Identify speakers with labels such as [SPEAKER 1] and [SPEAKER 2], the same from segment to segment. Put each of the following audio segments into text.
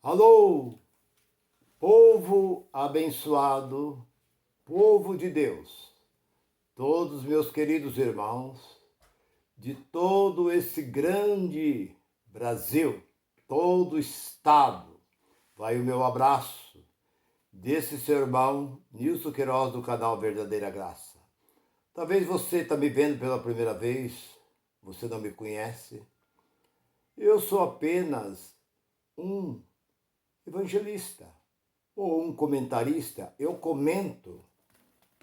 [SPEAKER 1] Alô, povo abençoado, povo de Deus, todos meus queridos irmãos de todo esse grande Brasil, todo o estado, vai o meu abraço desse seu irmão Nilson Queiroz do canal Verdadeira Graça. Talvez você está me vendo pela primeira vez, você não me conhece. Eu sou apenas um evangelista ou um comentarista. Eu comento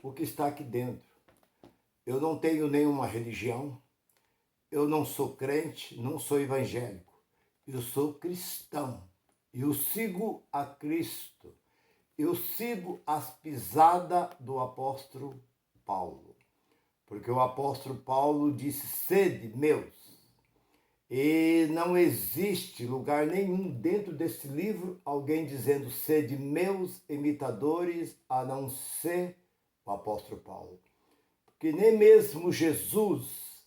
[SPEAKER 1] o que está aqui dentro. Eu não tenho nenhuma religião, eu não sou crente, não sou evangélico, eu sou cristão. Eu sigo a Cristo, eu sigo as pisadas do apóstolo Paulo, porque o apóstolo Paulo disse: sede meus. E não existe lugar nenhum dentro desse livro alguém dizendo sede meus imitadores, a não ser o apóstolo Paulo. Porque nem mesmo Jesus,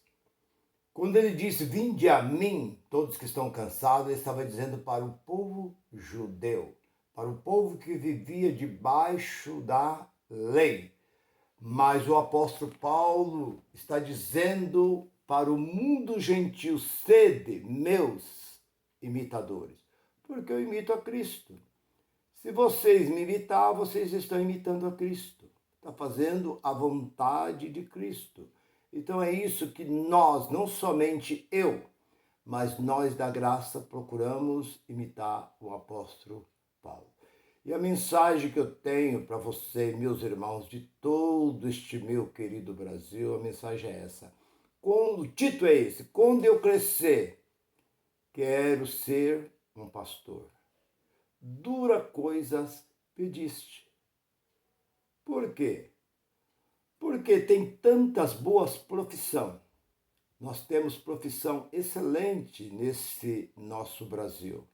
[SPEAKER 1] quando ele disse vinde a mim, todos que estão cansados, ele estava dizendo para o povo judeu, para o povo que vivia debaixo da lei. Mas o apóstolo Paulo está dizendo para o mundo gentil: sede meus imitadores, porque eu imito a Cristo. Se vocês me imitar, vocês estão imitando a Cristo. Está fazendo a vontade de Cristo. Então é isso que nós, não somente eu, mas nós da graça procuramos imitar o apóstolo Paulo. E a mensagem que eu tenho para você, meus irmãos de todo este meu querido Brasil, a mensagem é essa. O título é esse: quando eu crescer, quero ser um pastor. Dura coisas pediste. Por quê? Porque tem tantas boas profissões. Nós temos profissão excelente nesse nosso Brasil.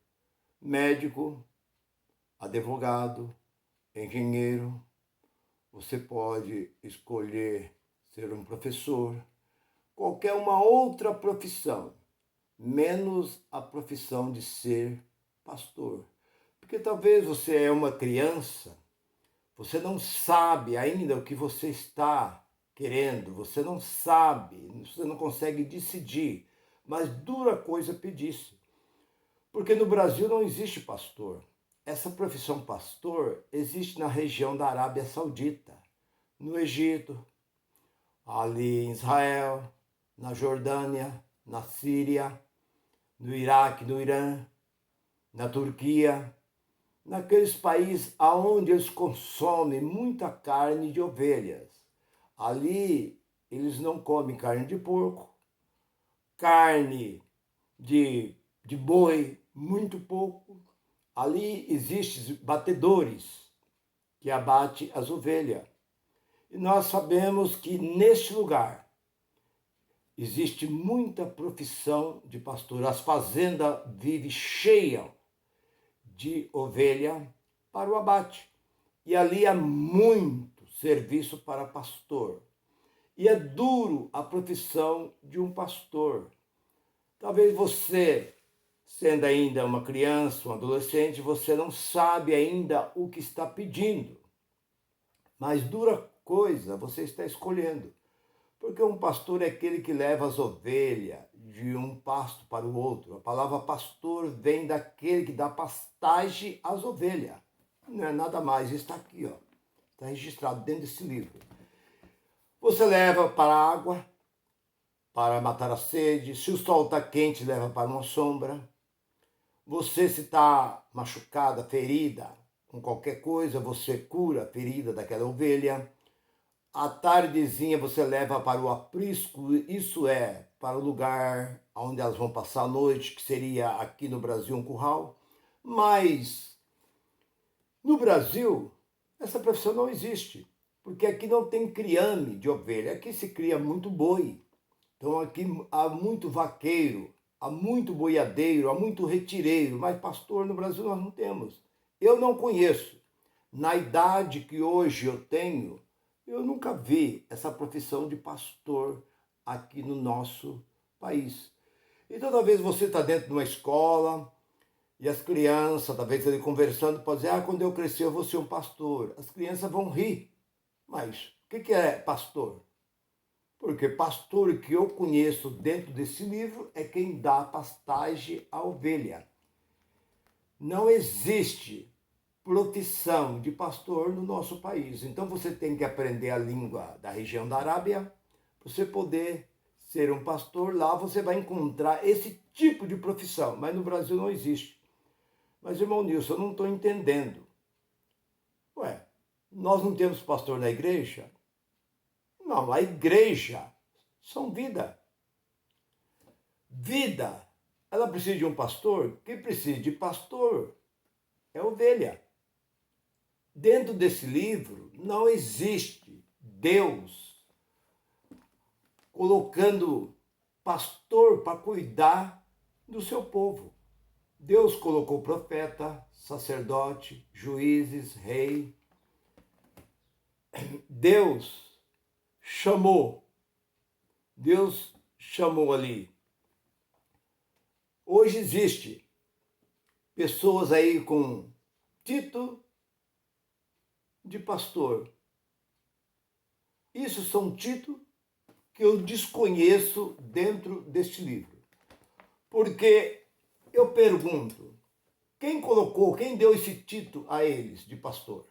[SPEAKER 1] Médico, advogado, engenheiro, você pode escolher ser um professor, qualquer uma outra profissão, menos a profissão de ser pastor. Porque talvez você é uma criança, você não sabe ainda o que você está querendo, você não sabe, você não consegue decidir, mas dura coisa pedisse. Porque no Brasil não existe pastor. Essa profissão pastor existe na região da Arábia Saudita, no Egito, ali em Israel, na Jordânia, na Síria, no Iraque, no Irã, na Turquia, naqueles países onde eles consomem muita carne de ovelhas. Ali eles não comem carne de porco, carne de boi, muito pouco. Ali existem batedores que abatem as ovelhas. E nós sabemos que neste lugar existe muita profissão de pastor. As fazendas vivem cheias de ovelha para o abate. E ali há muito serviço para pastor. E é duro a profissão de um pastor. Talvez você, sendo ainda uma criança, um adolescente, você não sabe ainda o que está pedindo. Mas dura coisa você está escolhendo. Porque um pastor é aquele que leva as ovelhas de um pasto para o outro. A palavra pastor vem daquele que dá pastagem às ovelhas. Não é nada mais, está aqui, ó. Está registrado dentro desse livro. Você leva para a água, para matar a sede. Se o sol está quente, leva para uma sombra. Você, se está machucada, ferida, com qualquer coisa, você cura a ferida daquela ovelha. À tardezinha você leva para o aprisco, isso é, para o lugar onde elas vão passar a noite, que seria aqui no Brasil um curral. Mas no Brasil, essa profissão não existe, porque aqui não tem criame de ovelha, aqui se cria muito boi. Então aqui há muito vaqueiro, há muito boiadeiro, há muito retireiro, mas pastor no Brasil nós não temos. Eu não conheço. Na idade que hoje eu tenho, eu nunca vi essa profissão de pastor aqui no nosso país. E toda vez você está dentro de uma escola, E as crianças, talvez ele conversando, pode dizer, quando eu crescer eu vou ser um pastor. As crianças vão rir. Mas o que é pastor? Porque pastor que eu conheço dentro desse livro é quem dá pastagem à ovelha. Não existe profissão de pastor no nosso país. Então você tem que aprender a língua da região da Arábia para você poder ser um pastor. Lá você vai encontrar esse tipo de profissão, mas no Brasil não existe. Mas, irmão Nilson, eu não estou entendendo. Ué, nós não temos pastor na igreja? Não, a igreja são vida. Vida, ela precisa de um pastor? Quem precisa de pastor é ovelha. Dentro desse livro não existe Deus colocando pastor para cuidar do seu povo. Deus colocou profeta, sacerdote, juízes, rei. Deus chamou ali. Hoje existe pessoas aí com título de pastor. Isso são títulos que eu desconheço dentro deste livro. Porque eu pergunto, quem deu esse título a eles de pastor?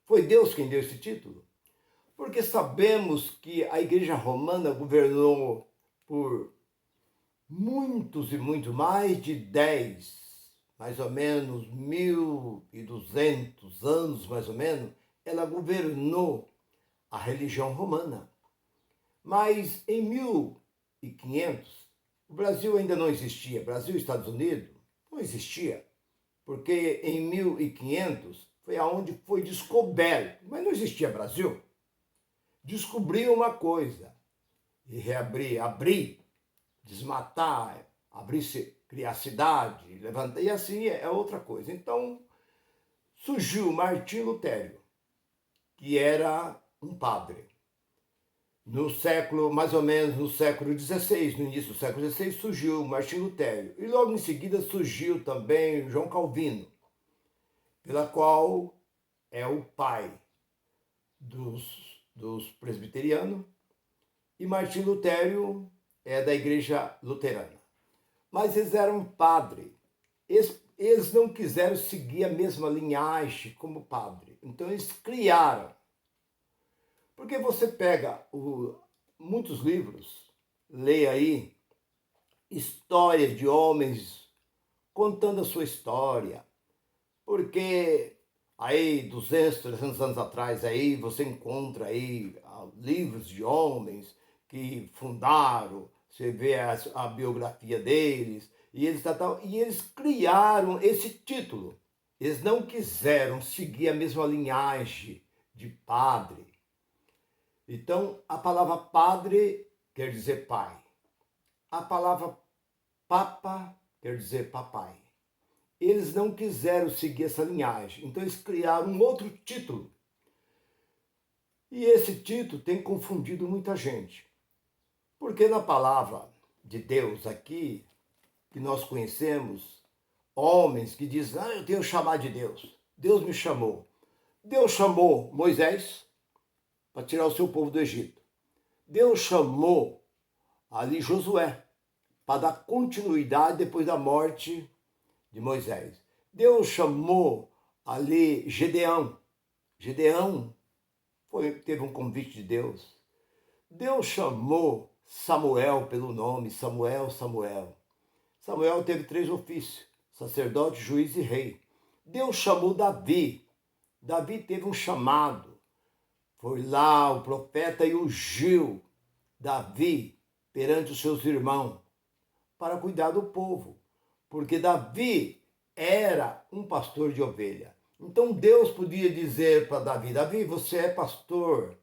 [SPEAKER 1] Foi Deus quem deu esse título? Porque sabemos que a Igreja Romana governou por muitos e muitos, mais de 10, mais ou menos 1.200 anos, mais ou menos, ela governou a religião romana. Mas em 1500, o Brasil ainda não existia. Brasil e Estados Unidos não existia. Porque em 1500 foi aonde foi descoberto. Mas não existia Brasil. Descobriu uma coisa. E abrir, desmatar, criar cidade, levantar. E assim é outra coisa. Então surgiu Martim Lutero, que era um padre. Mais ou menos no século XVI, no início do século XVI, surgiu Martim Lutero. E logo em seguida surgiu também João Calvino, pela qual é o pai dos presbiterianos, e Martim Lutero é da igreja luterana. Mas eles eram padre. Eles não quiseram seguir a mesma linhagem como padre. Então eles criaram. Porque você pega muitos livros, lê aí, histórias de homens contando a sua história. Porque aí, 200, 300 anos atrás, aí você encontra aí livros de homens que fundaram, você vê a biografia deles, e eles criaram esse título. Eles não quiseram seguir a mesma linhagem de padre. Então, a palavra padre quer dizer pai. A palavra papa quer dizer papai. Eles não quiseram seguir essa linhagem, então eles criaram um outro título. E esse título tem confundido muita gente. Porque na palavra de Deus aqui, que nós conhecemos, homens que dizem, eu tenho que chamar de Deus. Deus me chamou. Deus chamou Moisés para tirar o seu povo do Egito. Deus chamou ali Josué para dar continuidade depois da morte de Moisés. Deus chamou ali Gedeão. Gedeão teve um convite de Deus. Deus chamou Samuel pelo nome, Samuel. Samuel teve 3 ofícios, sacerdote, juiz e rei. Deus chamou Davi. Davi teve um chamado. Foi lá o profeta e ungiu Davi perante os seus irmãos para cuidar do povo. Porque Davi era um pastor de ovelha. Então Deus podia dizer para Davi, Davi, você é pastor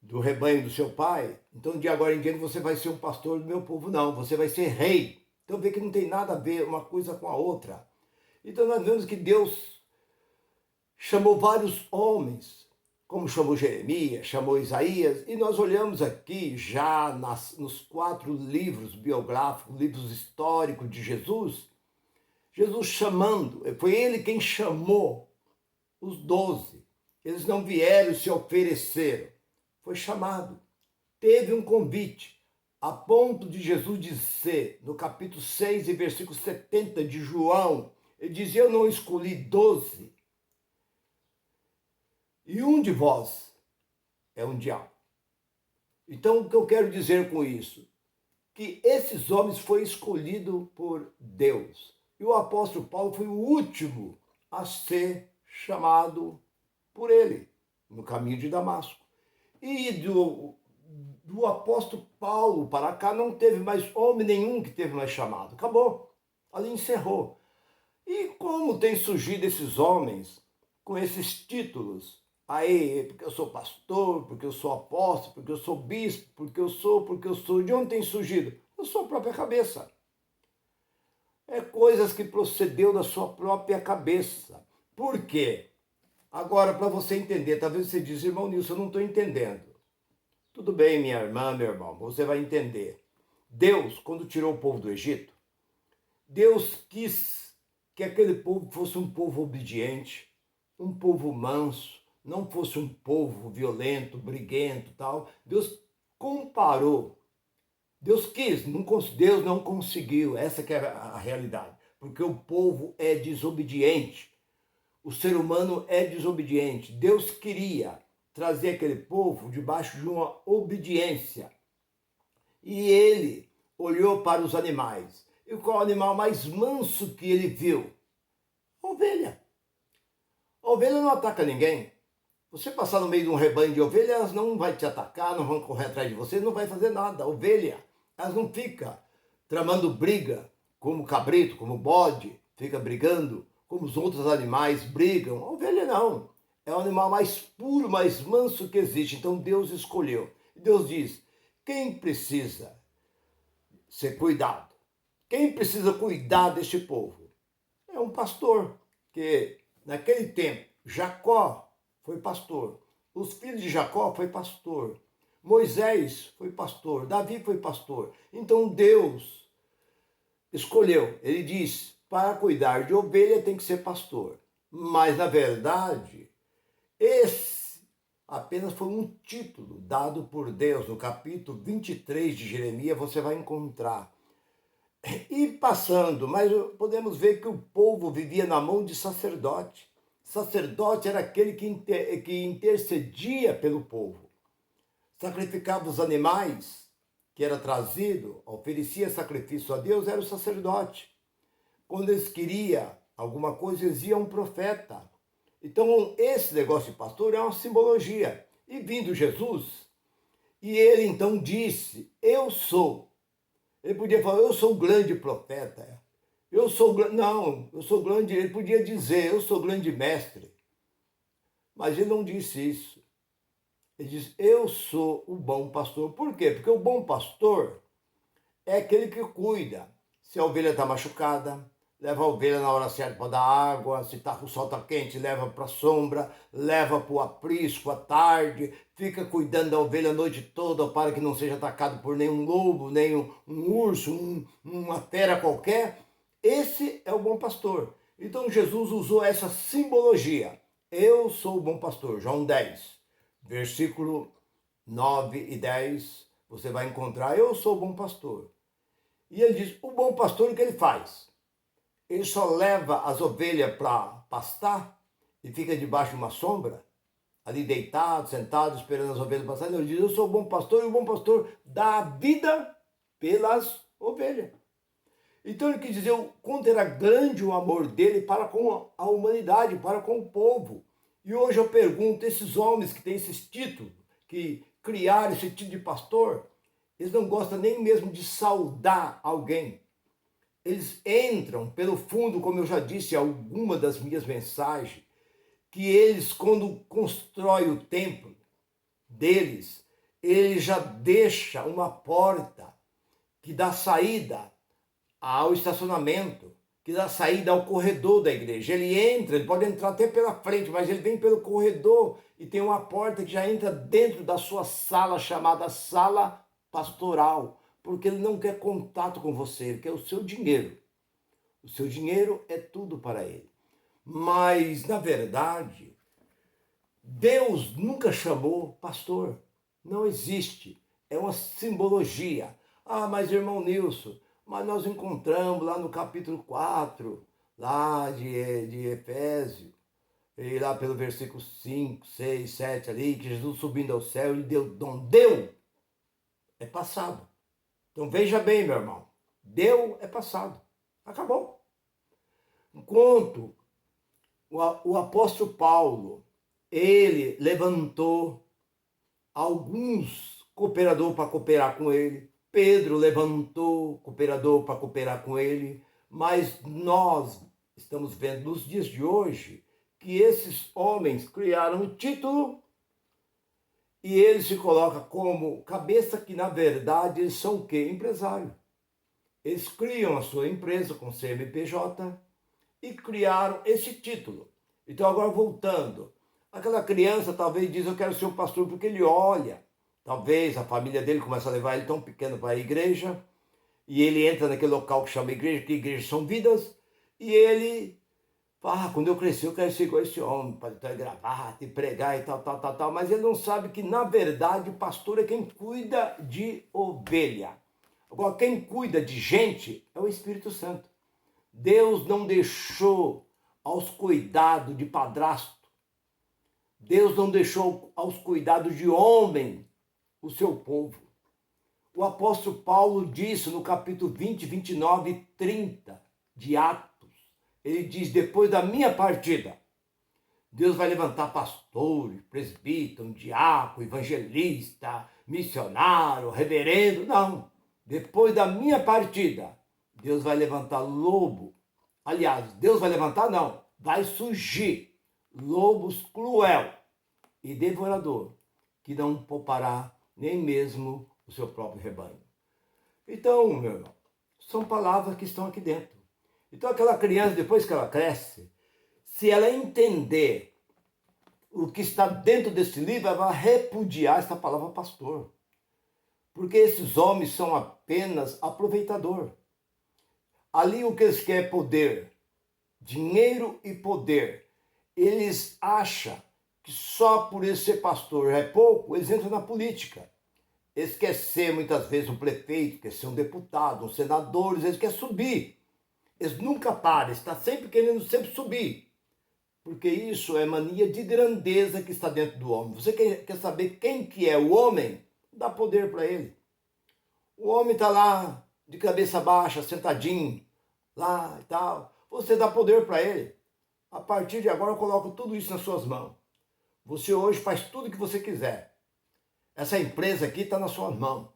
[SPEAKER 1] do rebanho do seu pai, então de agora em diante você vai ser um pastor do meu povo. Não, você vai ser rei. Então vê que não tem nada a ver uma coisa com a outra. Então nós vemos que Deus chamou vários homens, como chamou Jeremias, chamou Isaías, e nós olhamos aqui já nos 4 livros biográficos, livros históricos de Jesus, Jesus chamando, foi ele quem chamou os 12. Eles não vieram se ofereceram, foi chamado. Teve um convite, a ponto de Jesus dizer, no capítulo 6 e versículo 70 de João, ele diz: eu não escolhi 12, e um de vós é um diabo. Então, o que eu quero dizer com isso? Que esses homens foram escolhidos por Deus. E o apóstolo Paulo foi o último a ser chamado por ele, no caminho de Damasco. E do apóstolo Paulo para cá não teve mais homem nenhum que teve mais chamado. Acabou. Ali encerrou. E como tem surgido esses homens com esses títulos? Aí, porque eu sou pastor, porque eu sou apóstolo, porque eu sou bispo, porque eu sou. De onde tem surgido? Da sua própria cabeça. É coisas que procedeu da sua própria cabeça. Por quê? Agora, para você entender, talvez você diz: irmão Nilson, eu não estou entendendo. Tudo bem, minha irmã, meu irmão, você vai entender. Deus, quando tirou o povo do Egito, Deus quis que aquele povo fosse um povo obediente, um povo manso, não fosse um povo violento, briguento, tal. Deus comparou. Deus quis, Deus não conseguiu. Essa que é a realidade. Porque o povo é desobediente. O ser humano é desobediente. Deus queria trazer aquele povo debaixo de uma obediência. E ele olhou para os animais. E qual animal mais manso que ele viu? A ovelha. A ovelha não ataca ninguém. Você passar no meio de um rebanho de ovelhas, não vai te atacar, não vão correr atrás de você, não vai fazer nada. A ovelha, elas não ficam tramando briga, como o cabrito, como o bode, fica brigando, como os outros animais brigam. A ovelha não. É o animal mais puro, mais manso que existe. Então Deus escolheu. Deus diz: quem precisa ser cuidado? Quem precisa cuidar deste povo? É um pastor, que naquele tempo Jacó foi pastor, os filhos de Jacó foi pastor, Moisés foi pastor, Davi foi pastor. Então Deus escolheu, ele diz: para cuidar de ovelha tem que ser pastor. Mas na verdade, esse apenas foi um título dado por Deus. No capítulo 23 de Jeremias você vai encontrar. E passando, mas podemos ver que o povo vivia na mão de sacerdote. Sacerdote era aquele que intercedia pelo povo. Sacrificava os animais que era trazido, oferecia sacrifício a Deus, era o sacerdote. Quando eles queriam alguma coisa, eles iam a um profeta. Então, esse negócio de pastor é uma simbologia. E vindo Jesus, e ele então disse: eu sou. Ele podia falar: eu sou o grande profeta. Eu sou não, eu sou grande. Ele podia dizer: eu sou grande mestre. Mas ele não disse isso. Ele diz: eu sou o bom pastor. Por quê? Porque o bom pastor é aquele que cuida. Se a ovelha está machucada, leva a ovelha na hora certa para dar água. Se o sol está quente, leva para a sombra, leva para o aprisco à tarde, fica cuidando da ovelha a noite toda para que não seja atacado por nenhum lobo, nem um urso, uma fera qualquer. Esse é o bom pastor. Então Jesus usou essa simbologia. Eu sou o bom pastor. João 10, versículo 9 e 10, você vai encontrar: eu sou o bom pastor. E ele diz: o bom pastor, o que ele faz? Ele só leva as ovelhas para pastar e fica debaixo de uma sombra, ali deitado, sentado, esperando as ovelhas passarem. Ele diz: eu sou o bom pastor, e o bom pastor dá a vida pelas ovelhas. Então ele quis dizer o quanto era grande o amor dele para com a humanidade, para com o povo. E hoje eu pergunto: esses homens que têm esses títulos, que criaram esse título de pastor, eles não gostam nem mesmo de saudar alguém. Eles entram pelo fundo, como eu já disse em alguma das minhas mensagens, que eles, quando constroem o templo deles, ele já deixa uma porta que dá saída ao estacionamento, que dá saída ao corredor da igreja. Ele entra, ele pode entrar até pela frente, mas ele vem pelo corredor e tem uma porta que já entra dentro da sua sala, chamada sala pastoral, porque ele não quer contato com você, ele quer o seu dinheiro. O seu dinheiro é tudo para ele. Mas, na verdade, Deus nunca chamou pastor. Não existe. É uma simbologia. Ah, mas irmão Nilson, mas nós encontramos lá no capítulo 4, lá de Efésios, e lá pelo versículo 5, 6, 7 ali, que Jesus subindo ao céu, ele deu dom. Deu é passado. Então veja bem, meu irmão. Deu é passado. Acabou. Enquanto o apóstolo Paulo, ele levantou alguns cooperadores para cooperar com ele. Pedro levantou cooperador para cooperar com ele. Mas nós estamos vendo nos dias de hoje que esses homens criaram um título e eles se colocam como cabeça, que na verdade eles são o quê? Empresário. Eles criam a sua empresa com CNPJ e criaram esse título. Então agora voltando, aquela criança talvez diz, eu quero ser um pastor, porque ele olha, talvez a família dele começa a levar ele tão pequeno para a igreja, e ele entra naquele local que chama igreja, que igrejas são vidas, e ele fala, quando eu crescer eu quero ser igual esse homem, para ter gravata e pregar e tal, mas ele não sabe que na verdade o pastor é quem cuida de ovelha. Agora quem cuida de gente é o Espírito Santo. Deus não deixou aos cuidados de padrasto. Deus não deixou aos cuidados de homem o seu povo. O apóstolo Paulo disse no capítulo 20, 29 e 30 de Atos, ele diz, depois da minha partida, Deus vai levantar pastores, presbítero, diácono, evangelista, missionário, reverendo. Não, depois da minha partida, Deus vai levantar lobo. Aliás, Deus vai levantar? Não. Vai surgir lobos cruel e devorador, que não poupará nem mesmo o seu próprio rebanho. Então, meu irmão, são palavras que estão aqui dentro. Então, aquela criança, depois que ela cresce, se ela entender o que está dentro desse livro, ela vai repudiar esta palavra pastor. Porque esses homens são apenas aproveitador. Ali o que eles querem é poder, dinheiro e poder. Eles acham que só por eles ser pastor é pouco, eles entram na política. Eles querem ser muitas vezes um prefeito, querem ser um deputado, um senador, eles querem subir. Eles nunca param, estão sempre querendo sempre subir. Porque isso é mania de grandeza que está dentro do homem. Você quer saber quem que é o homem? Dá poder para ele. O homem está lá, de cabeça baixa, sentadinho, lá e tal. Você dá poder para ele. A partir de agora eu coloco tudo isso nas suas mãos. Você hoje faz tudo o que você quiser. Essa empresa aqui está nas suas mãos.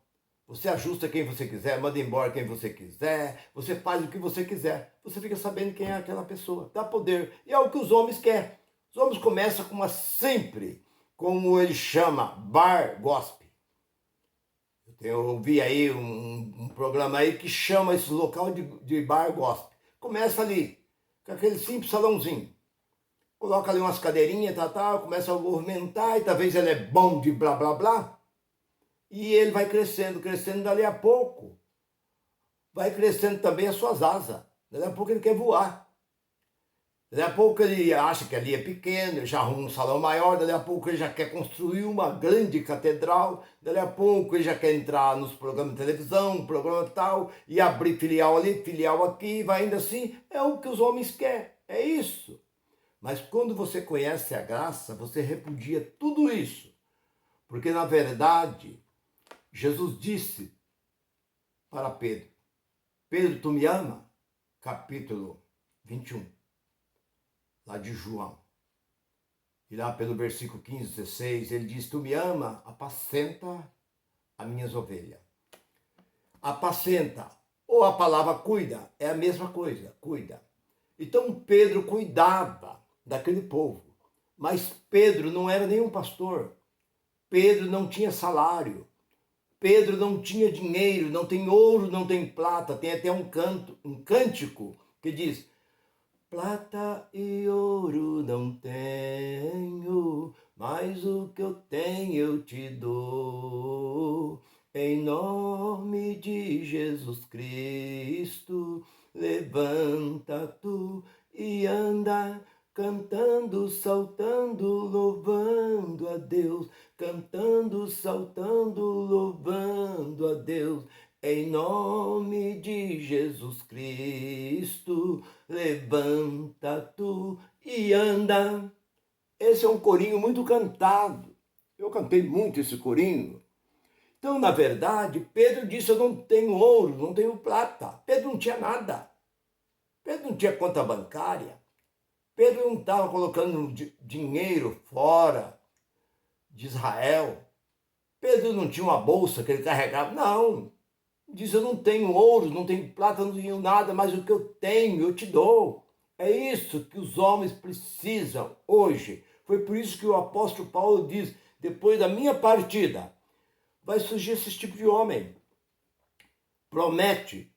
[SPEAKER 1] Você ajusta quem você quiser, manda embora quem você quiser, você faz o que você quiser. Você fica sabendo quem é aquela pessoa. Dá poder. E é o que os homens querem. Os homens começam com uma sempre, como ele chama, bar gospel. Eu ouvi aí um programa aí que chama esse local de bar gospel. Começa ali, com aquele simples salãozinho. Coloca ali umas cadeirinhas, começa a movimentar, e talvez ele é bom de blá, blá, blá. E ele vai crescendo, dali a pouco. Vai crescendo também as suas asas. Dali a pouco ele quer voar. Dali a pouco ele acha que ali é pequeno, ele já arruma um salão maior, dali a pouco ele já quer construir uma grande catedral, dali a pouco ele já quer entrar nos programas de televisão, programa tal, e abrir filial ali, filial aqui, vai indo assim. É o que os homens querem, é isso. Mas quando você conhece a graça, você repudia tudo isso. Porque na verdade, Jesus disse para Pedro, Pedro, tu me ama? Capítulo 21. Lá de João. E lá pelo versículo 15, 16, ele diz, tu me ama, apacenta as minhas ovelhas. Apacenta, ou a palavra cuida, é a mesma coisa, cuida. Então Pedro cuidava daquele povo, mas Pedro não era nenhum pastor. Pedro não tinha salário. Pedro não tinha dinheiro, não tem ouro, não tem prata. Tem até um cântico que diz, prata e ouro não tenho, mas o que eu tenho eu te dou. Em nome de Jesus Cristo, levanta tu e anda, cantando, saltando, louvando a Deus, cantando, saltando, louvando a Deus. Em nome de Jesus Cristo, levanta tu e anda. Esse é um corinho muito cantado. Eu cantei muito esse corinho. Então, na verdade, Pedro disse: eu não tenho ouro, não tenho prata. Pedro não tinha nada. Pedro não tinha conta bancária. Pedro não estava colocando dinheiro fora de Israel. Pedro não tinha uma bolsa que ele carregava. Não. Diz: eu não tenho ouro, não tenho prata, não tenho nada, mas o que eu tenho eu te dou. É isso que os homens precisam hoje. Foi por isso que o apóstolo Paulo diz: depois da minha partida, vai surgir esse tipo de homem. Promete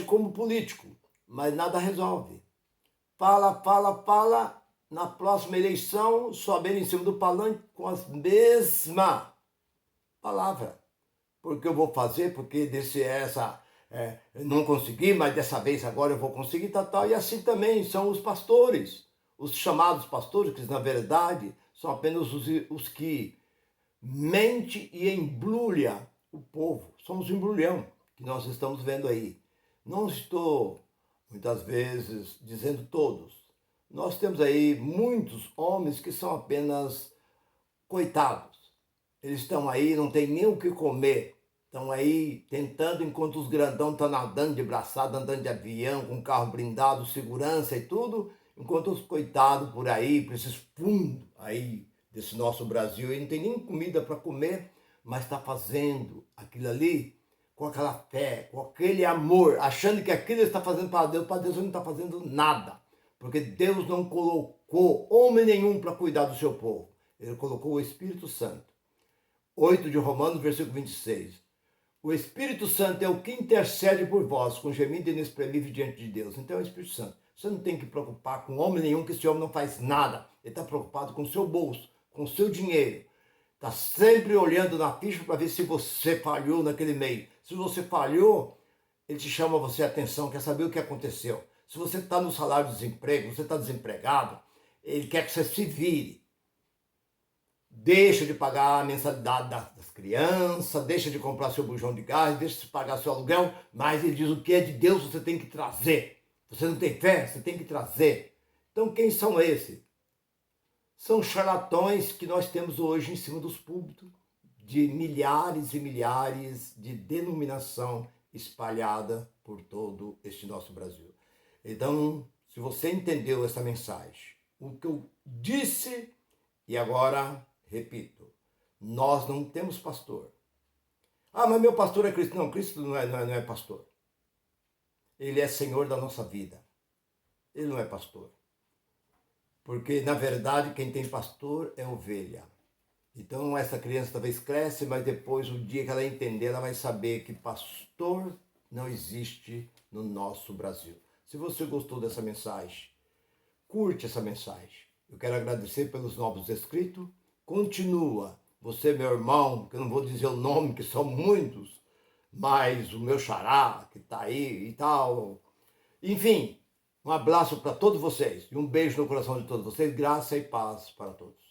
[SPEAKER 1] como político, mas nada resolve. Fala, na próxima eleição, sobe ele em cima do palanque com as mesmas palavras. Porque eu vou fazer, porque não consegui, mas dessa vez agora eu vou conseguir, tal. E assim também são os pastores, os chamados pastores, que na verdade são apenas os que mente e embrulha o povo. Somos um embrulhão que nós estamos vendo aí. Não estou, muitas vezes, dizendo todos. Nós temos aí muitos homens que são apenas coitados. Eles estão aí, não tem nem o que comer. Estão aí tentando, enquanto os grandão estão nadando de braçada, andando de avião, com carro blindado, segurança e tudo, enquanto os coitados por aí, por esses fundos aí desse nosso Brasil, e não tem nem comida para comer, mas está fazendo aquilo ali com aquela fé, com aquele amor, achando que aquilo ele está fazendo para Deus ele não está fazendo nada, porque Deus não colocou homem nenhum para cuidar do seu povo, ele colocou o Espírito Santo. 8 de Romanos, versículo 26. O Espírito Santo é o que intercede por vós, com gemido inexprimível diante de Deus. Então é o Espírito Santo. Você não tem que preocupar com homem nenhum, que esse homem não faz nada. Ele está preocupado com o seu bolso, com o seu dinheiro. Está sempre olhando na ficha para ver se você falhou naquele meio. Se você falhou, ele te chama você a atenção, quer saber o que aconteceu. Se você está no salário de desemprego, você está desempregado, ele quer que você se vire. Deixa de pagar a mensalidade das crianças, deixa de comprar seu bujão de gás, deixa de pagar seu aluguel, mas ele diz: o que é de Deus você tem que trazer. Você não tem fé, você tem que trazer. Então quem são esses? São charlatões que nós temos hoje em cima dos púlpitos, de milhares e milhares de denominação espalhada por todo este nosso Brasil. Então, se você entendeu essa mensagem, o que eu disse, e agora repito, nós não temos pastor. Ah, mas meu pastor é Cristo. Não, Cristo não é pastor. Ele é Senhor da nossa vida. Ele não é pastor. Porque, na verdade, quem tem pastor é ovelha. Então, essa criança talvez cresce, mas depois, o dia que ela entender, ela vai saber que pastor não existe no nosso Brasil. Se você gostou dessa mensagem, curte essa mensagem. Eu quero agradecer pelos novos inscritos. Continua. Você, meu irmão, que eu não vou dizer o nome, que são muitos, mas o meu xará, que está aí e tal. Enfim, um abraço para todos vocês e um beijo no coração de todos vocês. Graça e paz para todos.